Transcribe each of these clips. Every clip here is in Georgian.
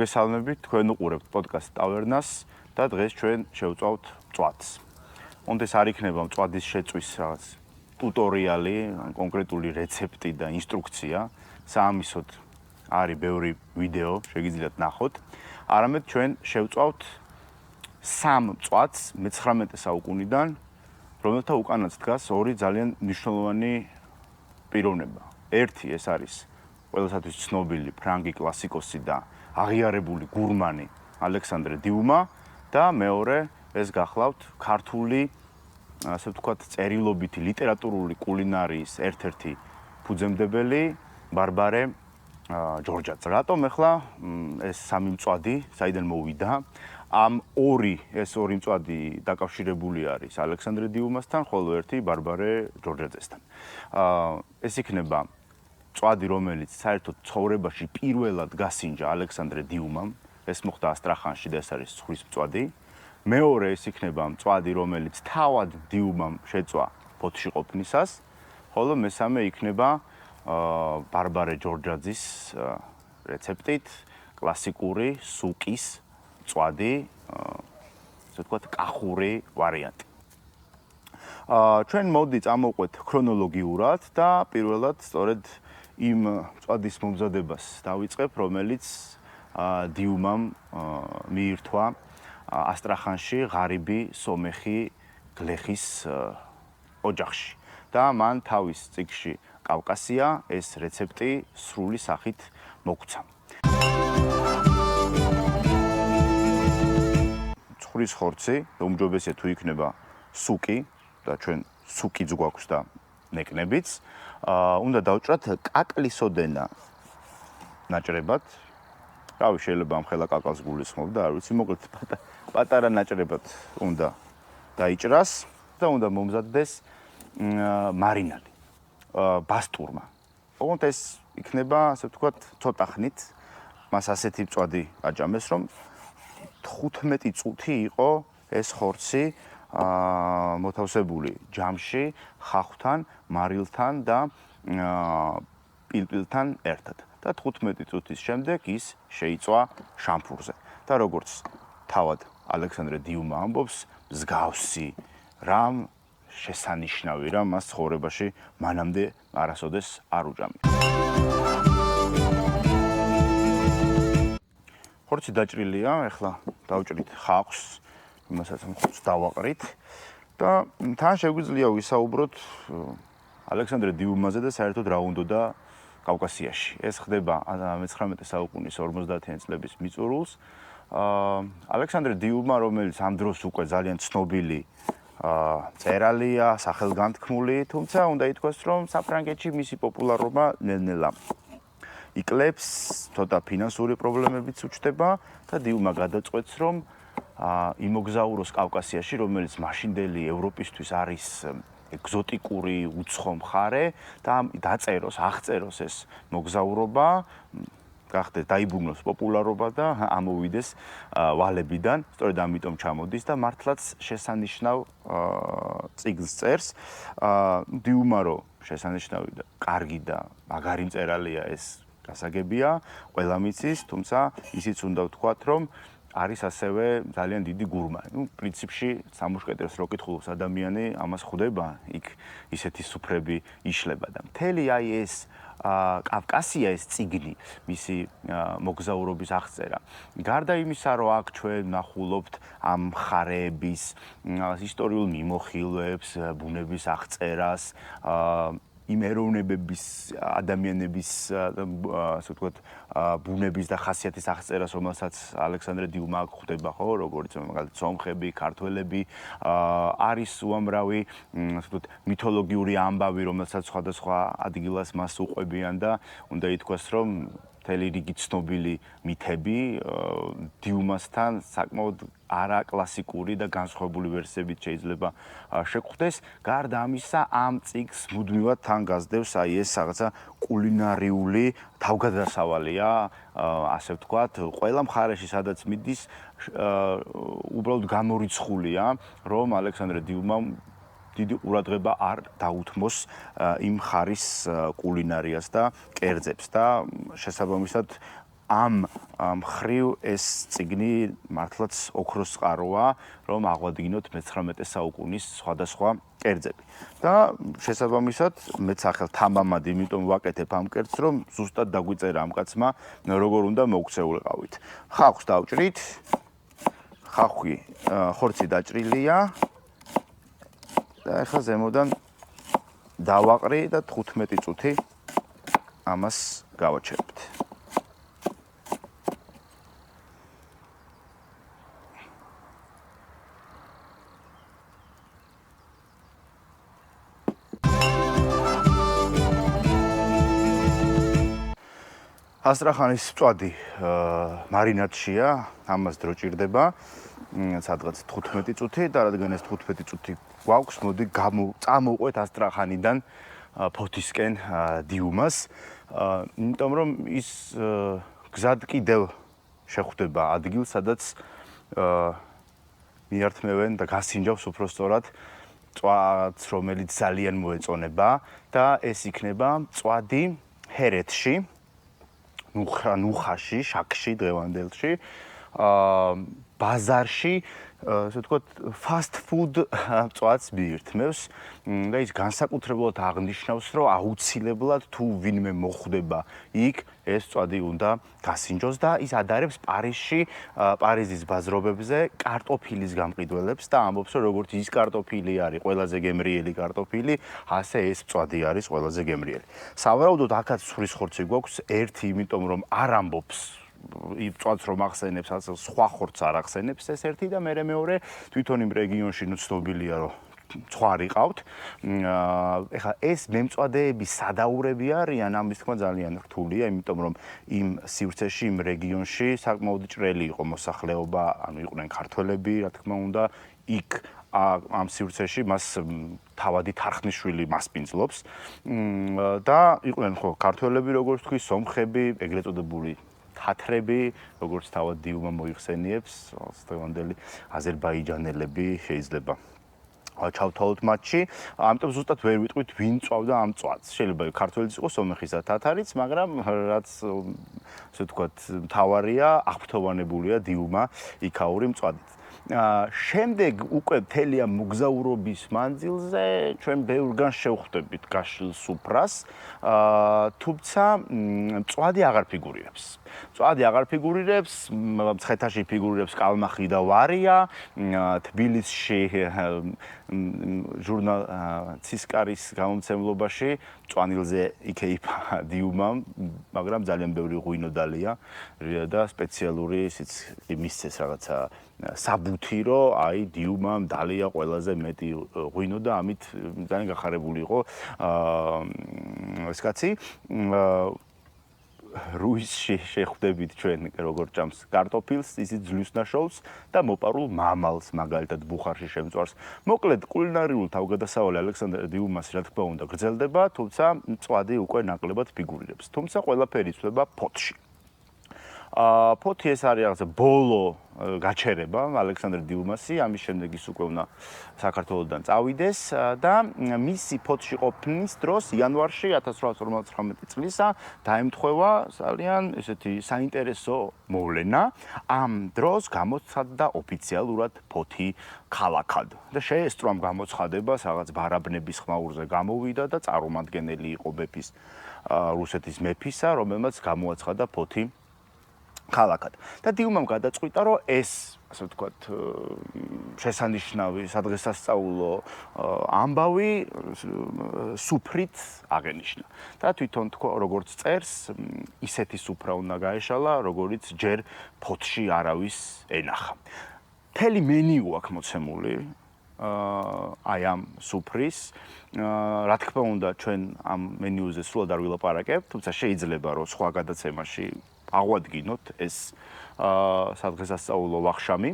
მოგესალმებით, თქვენ უყურებთ პოდკასტ ტავერნას და დღეს ჩვენ შევწავთ მწვადს. Онდეს არ იქნება მწვადის შეწვის რაღაც ტუტორიალი, კონკრეტული რეცეპტი და ინსტრუქცია. საამისოდ არის ბევრი ვიდეო, შეგიძლიათ ნახოთ. არამედ ჩვენ შევწავთ სამ მწვადს მე-19 საუკუნიდან, რომელთა უკანაც დგას ორი ძალიან მნიშვნელოვანი პიროვნება. ერთი ეს არის ყველასათვის ცნობილი ფრანგი კლასიკოსი და აღიარებული გურმანი ალექსანდრე დიუმა და მეორე ეს გახლავთ ქართული ასე ვთქვათ წერილობითი ლიტერატურული კულინარიის ერთ-ერთი ფუძემდებელი ბარბარე ჯორჯაძე. რატომ ახლა ეს სამი მწვადი საიდან მოვიდა? ამ ორი მწვადი დაკავშირებული არის ალექსანდრე დიუმასთან, ხოლო ერთი ბარბარე ჯორჯაძესთან. ეს იქნება მწვადი, რომელიც საერთოდ ცხოვრებაში პირველად გასინჯა ალექსანდრე დიუმამ, ეს მოხდა ასტრახანში და ეს არის ზღვის მწვადი. მეორე ეს იქნება მწვადი, რომელიც თავად დიუმამ შეწვა ფოთში ყოფნისას, ხოლო მესამე იქნება ბარბარე ჯორჯაძის რეცეპტით კლასიკური სუკის მწვადი, ასე ვთქვათ, კახური ვარიანტი. ჩვენ მოდი წამოვყვეთ ქრონოლოგიურად და პირველად სწორედ იმ მწვადის მომზადებას დავიწყებ, რომელიც დიუმამ მიირთვა ასტრახანში ღარიბი სომეხი გლეხის ოჯახში და მან თავის წიგნში კავკასია ეს რეცეპტი სრული სახით მოგცა. ცხვრის ხორცი, უმჯობესია თუ იქნება სუკი და ჩვენ სუკიც გვაქვს და ნეკნებიც. უნდა დავჭრათ კაკლისოდენა ნაჭრებად. რავი, შეიძლება ამ ხელა კაკალს გულისხმობ და არ ვიცი, მოკლედ პატარა ნაჭრებად უნდა დაიჭრას და უნდა მომზადდეს მარინადი ბასტურმა. ოღონდ ეს იქნება, ასე ვთქვათ, ცოტა ხნით. მას ასეთი მწვადი აჭამეს, რომ 15 წუთი იყო ეს ხორცი მოთავსებული ჯამში, ხახვთან, მარილთან და პილპილთან ერთად. და 15 წუთის შემდეგ ის შეიწვა შამფურზე. და როგორც თავად ალექსანდრე დიუმა ამბობს, მსგავსი რამ შესანიშნავი რამ მას ცხოვრებაში მანამდე არასოდეს არ უჭამია. ხორცი დაჭრილია, ახლა დავჭრით ხახვს, იმასაც ხორცს დავაყრით და თან შეგვიძლია ვისაუბროთ ალექსანდრე დიუმაზე და საერთოდ რა უნდოდა კავკასიაში. ეს ხდება მე-19 საუკუნის 50-იან წლების მიწურულს. ალექსანდრე დიუმა, რომელიც ამ დროს უკვე ძალიან ცნობილი მწერალია, სახელგანთქმული, თუმცა უნდა ითქვას, რომ საფრანგეთში მისი პოპულარობა ნელ-ნელა იკლებს, ცოტა ფინანსური პრობლემებიც უჩნდება და დიუმა გადაწყვეტს, რომ იმოგზაუროს კავკასიაში, რომელიც მაშინდელი ევროპისთვის არის ეგზოტიკური უცხო მხარე და აღწეროს ეს მოგზაურობა, გახდეს დაიბრუნოს პოპულარობა და ამოვიდეს ვალებიდან, სწორედ ამიტომ ჩამოდის და მართლაც შესანიშნავ წიგნს წერს. დიუმა რო შესანიშნავი და კარგი და მაგარი მწერალია, ეს გასაგებია, ყველა მიცის, თუმცა ისიც უნდა ვთქვათ, რომ არის ასევე ძალიან დიდი გურმანი. პრინციპში სამუშკეტერს რო კითხულობს ადამიანი, ამას ხვდება, იქ ისეთი სუფრები იშლება და მთელი ეს კავკასია ეს წიგნი, მისი მოგზაურობის აღწერა. გარდა იმისა, რომ აქ ჩვენ ნახულობთ ამ მხარეების ისტორიულ მიმოხილვებს, ბუნების აღწერას, იმ ეროვნებების ადამიანების ასე ვთქვათ ბუნების და ხასიათის აღწერას, რომელსაც ალექსანდრე დიუმა ხვდება, ხო, როგორც მაგალითად სომხები, ქართველები, არის უამრავი ასე ვთქვათ მითოლოგიური ამბავი, რომელსაც სხვადასხვა ადგილას მას უყვებიან და უნდა ითქვას, რომ მთელი რიგი ცნობილი მითები დიუმასთან საკმაოდ არაკლასიკური და განსხვავებული ვერსიებით შეიძლება შეგხვდეს. გარდა ამისა, ამ წიგნს მუდმივად თან გასდევს ეს რაღაცა კულინარიული თავგადასავალია, ასე ვთქვათ, ყველა მხარეში, სადაც მიდის, უბრალოდ გამორიცხულია, რომ ალექსანდრე დიუმამ დიდი ყურადღება არ დაუთმოს იმ ხარის კულინარიას და კერძებს და შესაბამისად ამ მხრივ ეს წიგნი მართლაც ოქროს წყაროა, რომ აღვადგინოთ მე-19 საუკუნის სხვადასხვა კერძები. და შესაბამისად, მეც ახალ თამამად იმიტომ ვაკეთებ ამ კერძს, რომ ზუსტად დაგვიწერა ამ კაცმა, როგორ უნდა მოუქცეულიყავით. ხახვს დავჭრით. ხახვი ხორცი დაჭრილია. და ახლა ზემოდან დავაყრი და 15 წუთი ამას გავაჩერებთ. ასტრახანის მწვადი მარინადშია, ამას დრო ჭირდება, სადღაც 15 წუთი და რადგან ეს 15 წუთი გვაქვს, მოდი წამოვყვეთ ასტრახანიდან ფოთისკენ დიუმას, იმიტომ რომ ის გზად კიდევ შეხვდება ადგილს, სადაც მიართმევენ და გასინჯავს უბრალოდ მწვადს, რომელიც ძალიან მოეწონება და ეს იქნება მწვადი ჰერეთში. ნუხაში, შაქში, დღევანდელში, ბაზარში, ასე ვთქვათ, fast food მწვადს მიირთმევს და ის განსაკუთრებულად აღნიშნავს, რომ აუცილებლად თუ ვინმე მოხვდება იქ, ეს მწვადი უნდა გასინჯოს და ის ადარებს პარიზის ბაზრობებზე კარტოფილის გამყიდველებს და ამბობს, რომ როგორც ის კარტოფილი არის ყველაზე გემრიელი კარტოფილი, ასე ეს მწვადი არის ყველაზე გემრიელი. სავარაუდოდ აქაც ცხვრის ხორცი გვაქვს, ერთი, იმიტომ რომ არ ამბობს მწვადს რომ ახსენებს, ასე სხვა ხორცს არ ახსენებს ეს ერთი და მეორე თვითონ იმ რეგიონში ცნობილია, რომ ცხვარი ყავთ. ეხლა ეს მემწვადეები სადაურები არიან, ამის თქმა ძალიან რთულია, იმიტომ რომ იმ სივრცეში, იმ რეგიონში საკმაოდ ჭრელი იყო მოსახლეობა, ანუ იყვნენ ქართველები, რა თქმა უნდა, იქ ამ სივრცეში მას თავადი თარხნიშვილი მასპინძლობს და იყვნენ ხო ქართველები, როგორც თქვი, სომხები, ეგრეთ წოდებული თათრები, როგორც თავად დიუმა მოიხსენიებს, დღევანდელი აზერბაიჯანელები შეიძლება ჩავთვალოთ მათში, ამიტომ ზუსტად ვერ ვიტყვით ვინ წვავდა ამ მწვადს. შეიძლება ქართველიც იყოს, სომეხის და თათარიც, მაგრამ რაც ასე ვთქვათ, მთავარია, აღფრთოვანებულია დიუმა იქაური მწვადით. შემდეგ უკვე მთელი ამ მოგზაურობის მანძილზე ჩვენ ბევრგან შევხვდებით გაშლილ სუფრას, თუმცა მწვადი აღარ ფიგურირებს. მწვადი აღარ ფიგურირებს, მცხეთაში ფიგურირებს კალმახი და ვარია, თბილისში ჟურნალ ცისკარის გამომცემლობაში მწვანილზე იქეიფა დიუმამ, მაგრამ ძალიან ბევრი ღვინოდალია და სპეციალური ისიც მისცეს რაღაცა საბუთი, რომ აი დიუმამ დალია ყველაზე მეტი ღვინო და ამით ძალიან გახარებული იყო ეს კაცი. რუისში შეხვდებით ჩვენ როგორც ჭამს კარტოფილს, ისიც ძლივსნაშოვს და მოპარულ მამალს, მაგალითად ბუხარში შემწვარს. მოკლედ კულინარიულ თავგადასავალი ალექსანდრე დიუმას რა თქმა უნდა გრძელდება, თუმცა მწვადი უკვე ნაკლებად ფიგურირებს. თუმცა ყველაფერი იცვლება ფოთში. ფოთი ეს არის რაღაცა ბოლო გაჩერება ალექსანდრე დიუმასი, ამის შემდეგ ის უკვე უნდა საქართველოსდან წავიდეს და მისი ფოთში ყოფნის დროს იანვარში 1859 წლისა დაემთხვევა ძალიან ესეთი საინტერესო მოვლენა. ამ დროს გამოცხადდა ოფიციალურად ფოთი ქალაქად და შეესწრო ამ გამოცხადებას რაღაც ბარაბნების ხმაურზე გამოვიდა და წარმომადგენელი იყო მეფის რუსეთის მეფისა, რომელმაც გამოაცხადა ფოთი ქალაქად. და დიუმამ გადაწყვიტა, რომ ეს, ასე ვთქვათ, შესანიშნავი სადღესასწაულო ამბავი სუფრით აღენიშნა. და თვითონ თქვა, როგორც წერს, ისეთი სუფრა უნდა გაეშალა, როგორც ჯერ ფოთში არავის ენახა. მთელი მენიუ აქვს მოცემული აი ამ სუფრის. რა თქმა უნდა, ჩვენ ამ მენიუზე სულად არ ვილაპარაკებთ, თუმცა შეიძლება რომ სხვა გადაცემაში აღვადგინოთ ეს სადღესასწაულო ვახშამი.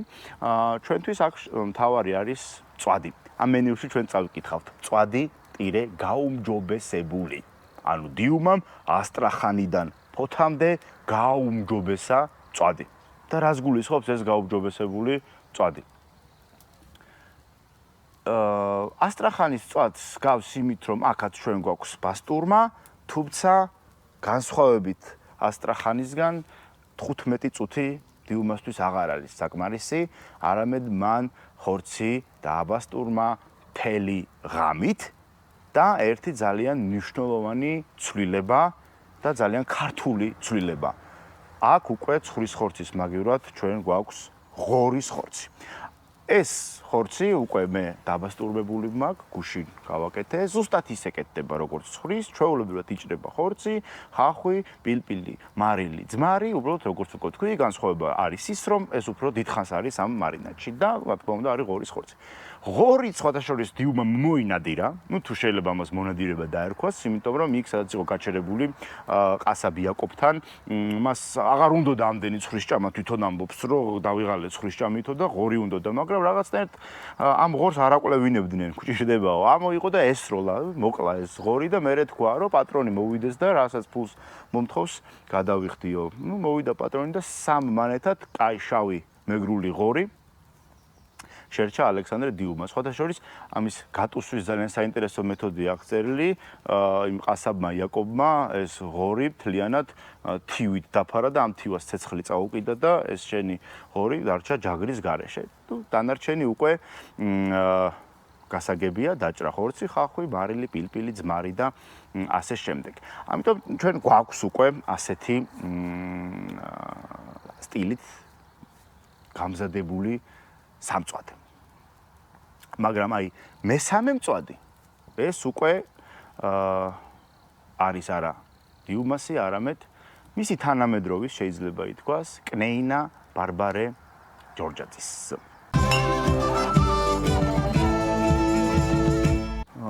ჩვენთვის აქ მთავარი არის მწვადი. ამ მენიუში ჩვენ წავიკითხავთ მწვადი ტირე გაუმჯობესებული. ანუ დიუმამ ასტრახანიდან ფოთამდე გაუმჯობესა მწვადი. და რას გულისხმობს ეს გაუმჯობესებული მწვადი? ასტრახანის მწვადს გავს იმით, რომ აქაც ჩვენ გვაქვს ბასტურმა, თუმცა განსხვავებით ასტრახანისგან 15 წუთი დიუმასთვის აღარ არის საკმარისი, არამედ მან ხორცი დააბასტურმა მთელი ღამით და ერთი ძალიან მნიშვნელოვანი ცვლილება და ძალიან ქართული ცვლილება. აქ უკვე ცხრის ხორცის მაგივრად ჩვენ გვაქვს ღორის ხორცი. ეს ხორცი უკვე მე დაბასტურებული მაქვს, გუშინ გავაკეთე, ზუსტად ისე კეთდება როგორც ცხრის, ჩვეულებრივად იჭრება ხორცი, ხახვი, პილპილი, მარილი, ძმარი, უბრალოდ როგორც უკვე თქვი, განსხვავება არის ის, რომ ეს უფრო დიდხანს არის ამ მარინადში და რა თქმა უნდა არის ღორის ხორცი. ღორი სხვადასხვა დიუმა მოინადირა, თუ შეიძლება ამას მონადირება დაერქვას, იმიტომ რომ იქ სადაც იყო გაჩერებული ყასაბი იაკობთან, მას აღარ უნდოდა ამდენი ცხრის ჭამა, თვითონ ამბობს, რომ დავიღალე ცხრის ჭამითო და ღორი უნდოდა, მაგრამ რაღაცნაირად ამ ღორს არ აკლევინებდნენ, ქუჩიშდებაო. ამოიყო და ესროლა, მოკლა ეს ღორი და მერე თქვა, რომ პატრონი მოვიდეს და რასაც ფულს მომთხოვს, გადავიხდიო. მოვიდა პატრონი და სამ მანეთად კაი შავი მეგრული ღორი შერჩა ალექსანდრე დიუმას. სხვადასხვა ამის გატუსვის ძალიან საინტერესო მეთოდი აქვს წერილი, იმ ყასაბმა იაკობმა ეს ღორი მთლიანად თივით დაფარა და ამ თივას ცეცხლი წაუკიდა და ეს შენი ღორი დარჩა ჯაგრის გარეშე. დანარჩენი უკვე გასაგებია, დაჭრა ხორცი, ხახვი, მარილი, პილპილი, ძმარი და ასე შემდეგ. ამიტომ ჩვენ გვაქვს უკვე ასეთი სტილით გამზადებული სამწვადე. მაგრამ აი მესამე მწვადი ეს უკვე არის არა დიუმასი, არამედ მისი თანამედროვის შეიძლება ითქვას კნეინა ბარბარე ჯორჯაძის.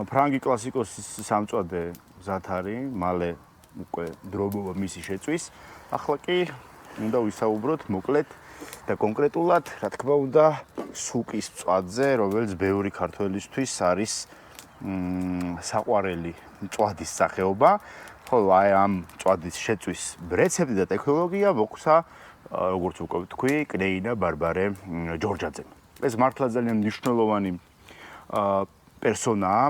ფრანგი კლასიკოსის სამწვადე მზად არის, მალე უკვე დროებობა მისი შეწვის. ახლა კი უნდა ვისაუბროთ მოკლედ და კონკრეტულად, რა თქმა უნდა, სუკის მწვადზე, რომელიც ბევრი ქართველისთვის არის საყვარელი მწვადის სახეობა. ხოლო აი ამ მწვადის შეწვის რეცეპტი და ტექნოლოგია მოგვცა, როგორც უკვე ვთქვი, კნეინა ბარბარე ჯორჯაძემ. ეს მართლა ძალიან მნიშვნელოვანი პერსონაა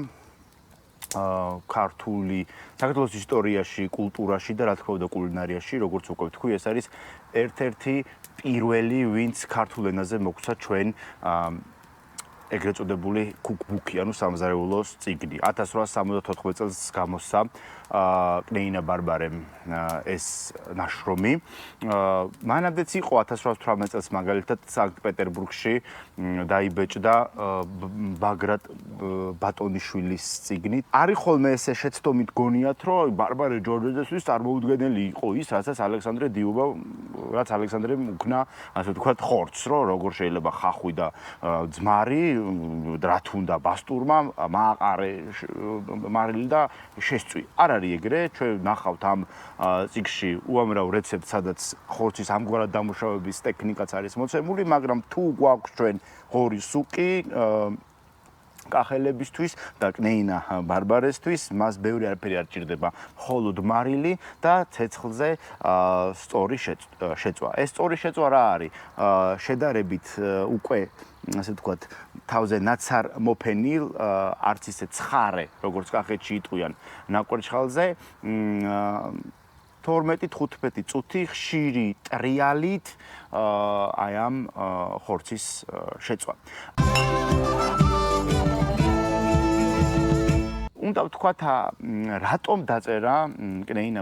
ქართული საქართველოს ისტორიაში, კულტურაში და რა თქმა უნდა კულინარიაში, როგორც უკვე ვთქვი, ეს არის ერთ-ერთი პირველი, ვინც ქართულ ენაზე მოგვცა ჩვენ ეგრეთ წოდებული კუკბუქი, ანუ სამზარეულოს წიგნი. 1874 წელს გამოსცა კნეინა ბარბარემ ეს ნაშრომი. მანამდეც იყო 1818 წელს მაგალითად სანქტ-პეტერბურგში დაიბეჭდა ბაგრატ ბატონიშვილის წიგნი. არის ხოლმე ესე შეცდომით გონიათ, რომ ბარბარე ჯორჯაძესთვის წარმოუდგენელი იყო ის, რასაც ალექსანდრე დიუმა, რაც ალექსანდრემ უკნა, ასე ვთქვათ, ხორცს, რომ როგორ შეიძლება ხახვი და ძმარი, რა თუნდა ბასტურმა, მააყარე მარილი და შესწვი. არ არის ეგრე, ჩვენ ნახავთ ამ წიგნში უამრავ რეცეპტს, სადაც ხორცის ამგვარად დამუშავების ტექნიკაც არის მოცემული, მაგრამ თუ გვაქვს ჩვენ ღორის სუკი კახელებისთვის და კნეინა ბარბარესთვის, მას ბევრი არაფერი არ ჭირდება, მხოლოდ მარილი და ცეცხლზე სწორი შეწვა. ეს სწორი შეწვა რა არის? შედარებით უკვე ასე ვთქვათ, თავზე ნაცარ მოფენილ, არც ისე ცხარე, როგორც კახეთში იტყვიან, ნაკვერჩხალზე 12-15 წუთი ხშირი ტრიალით აი ამ ხორცის შეწვა. უნდა ვთქვათ, რატომ დაწერა კნეინა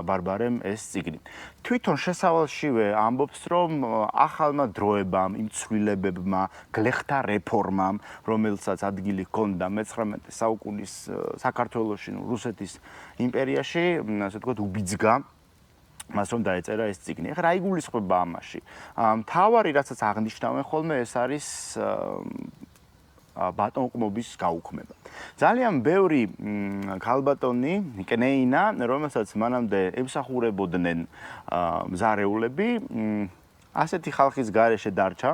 ბარბარემ ეს წიგნი. თვითონ შესავალშივე ამბობს, რომ ახალმა დროებამ, იმ ცვლილებებმა, გლეხთა რეფორმამ, რომელსაც ადგილი ჰქონდა მე-19 საუკუნის საქართველოში, რუსეთის იმპერიაში, ასე ვთქვათ, უბიძგა მას რომ დაეწერა ეს წიგნი. ეხლა რა იგულისხმება ამაში? მთავარი, რასაც აღნიშნავენ ხოლმე, ეს არის ბატონყმობის გაუქმება. ძალიან ბევრი ქალბატონი, კნეინა, რომელსაც მანამდე ემსახურებოდნენ მზარეულები, ასეთი ხალხის გარეშე დარჩა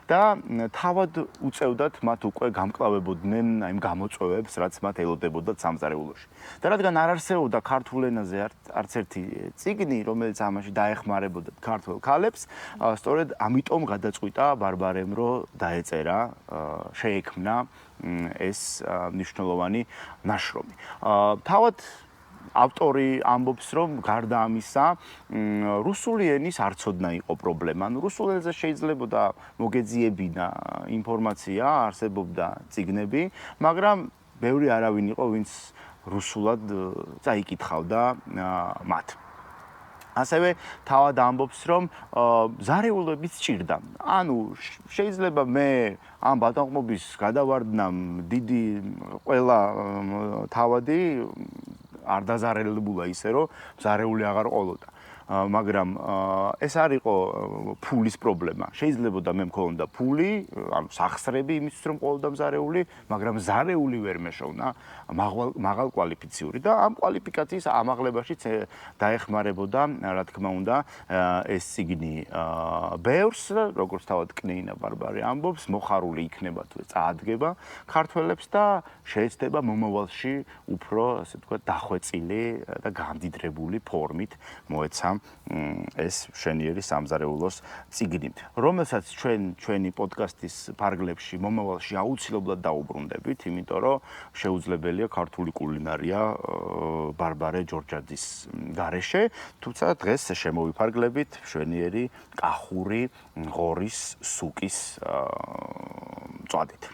და თავად უწევდათ მათ უკვე გამკლავებოდნენ იმ გამოწვევებს, რაც მათ ელოდებოდათ სამზარეულოში. და რადგან არ არსებობდა ქართულ ენაზე არც ერთი წიგნი, რომელიც ამაში დაეხმარებოდა ქართველ ქალებს, სწორედ ამიტომ გადაწყვიტა ბარბარემ, რომ დაეწერა, შეექმნა ეს მნიშვნელოვანი ნაშრომი. თავად ავტორი ამბობს, რომ გარდა ამისა, რუსული ენის არცოდნა იყო პრობლემა. ანუ რუსულ ენაზე შეიძლებოდა მოგეძიებინა ინფორმაცია, არსებობდა წიგნები, მაგრამ ბევრი არავინ იყო, ვინც რუსულად წაიკითხავდა მათ. ასევე თავად ამბობს, რომ ზარეულობიც სჭირდა. ანუ შეიძლება მე ამ ბატონყმობის გადავარდნამ დიდი ყველა თავადი არ დაზარელებულა ისე, რომ ზარეული აღარ ყოლოდა. მაგრამ ეს არ იყო ფულის პრობლემა. შეიძლებოდა მე მქონდა ფული, ანუ სახსრები იმისთვის რომ ყოლოდა მზარეული, მაგრამ ზარეული ვერ მეშოვნა მაღალ კვალიფიციური და ამ კვალიფიკაციის ამაღლებაშიც დაეხმარებოდა, რა თქმა უნდა, ეს ციგნი ბევრს, როგორც თავად კნეინა ბარბარე ამბობს, მოხარული იქნება თუ წაადგება ქართველებს და შეეცდება მომავალში უფრო, ასე ვთქვათ, დახვეწილი და გამდიდრებული ფორმით მოეცა ეს მშვენიერი სამზარეულოს წიგნი, რომელსაც ჩვენი პოდკასტის ფარგლებში მომავალში აუცილებლად დაუბრუნდებით, იმიტომ რომ შეუძლებელია ქართული კულინარია ბარბარე ჯორჯაძის გარეშე, თუმცა დღეს შემოვიფარგლებით მშვენიერი კახური ღორის სუკის მწვადით.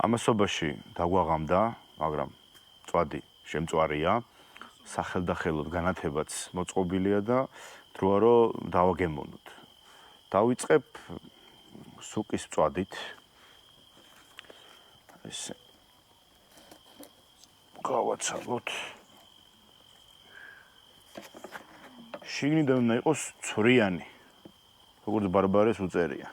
ამასობაში დაგვაღამდა, მაგრამ წვადი შემწვარია, სახელდახელოდ განათებაც მოწყობილია და დროა რომ დავაგემოვნოთ. დავიწყებ სუკის წვადით. ესე გავაცალოთ. შიგნიდან უნდა იყოს ცვრიანი, როგორც ბარბარეს უწერია.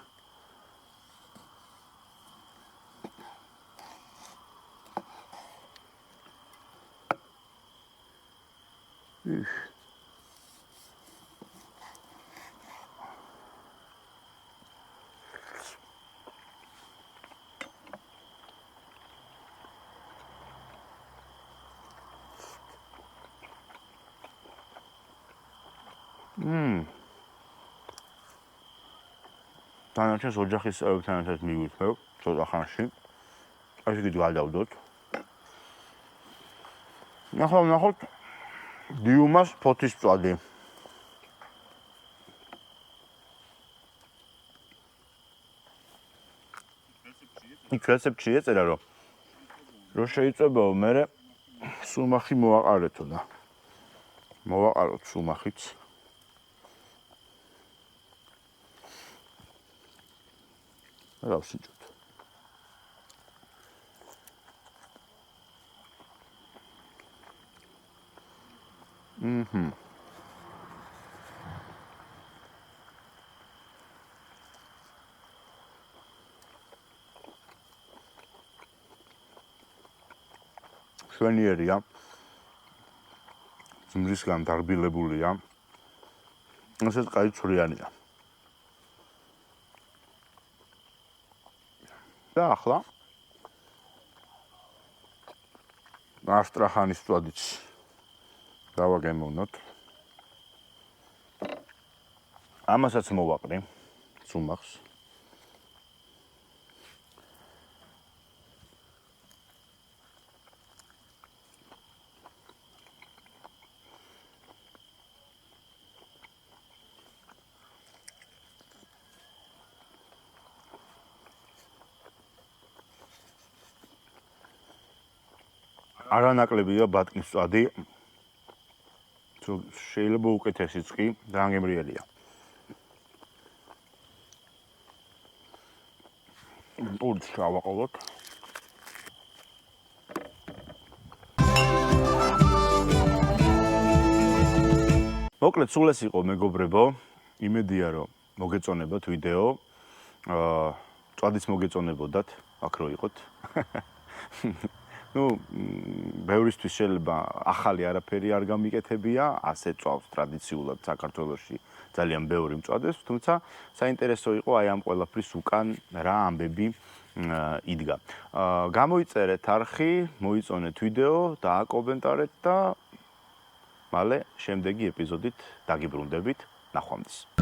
თანაშეს ოჯახის წევრებთან ერთად მივიწევ ცოტა ხანში. ასე იგი გადავდოთ. ნახოთ დიუმას ფოთის წვადი. იქ რეცეპტში ეწერა რომ შეიწებაო მე სუმახი მოვაყარეთო და მოვაყაროთ სუმახიც. რავსიჯოთ. შვენიერია. ძმრისგან დარბილებულია. ასეთ კაი ცვრიანია. და ახლა ასტრახანის წვადიც დავაგემოვნოთ. ამასაც მოვაყრი სუმახს. არანაკლებია ბატკნის წვადი. შეიძლება უკეთესიც კი, ძალიან გემრიელია. ურჩ ავაყოლოთ. მოკლედ სულ ეს იყო მეგობრებო. იმედია რომ მოგეწონებათ ვიდეო. წვადის მოგეწონებოდათ, აქ რო იყოთ. ბევრისთვის შეიძლება ახალი არაფერი არ გამიკეთებია, ასე წვავს ტრადიციულად საქართველოში ძალიან ბევრი მწვადეს, თუმცა საინტერესო იყო აი ამ ყველაფრის უკან რა ამბები იდგა. გამოიწერეთ არხი, მოიწონეთ ვიდეო, დააკომენტარეთ და მალე შემდეგი ეპიზოდით დაგიბრუნდებით. ნახვამდის.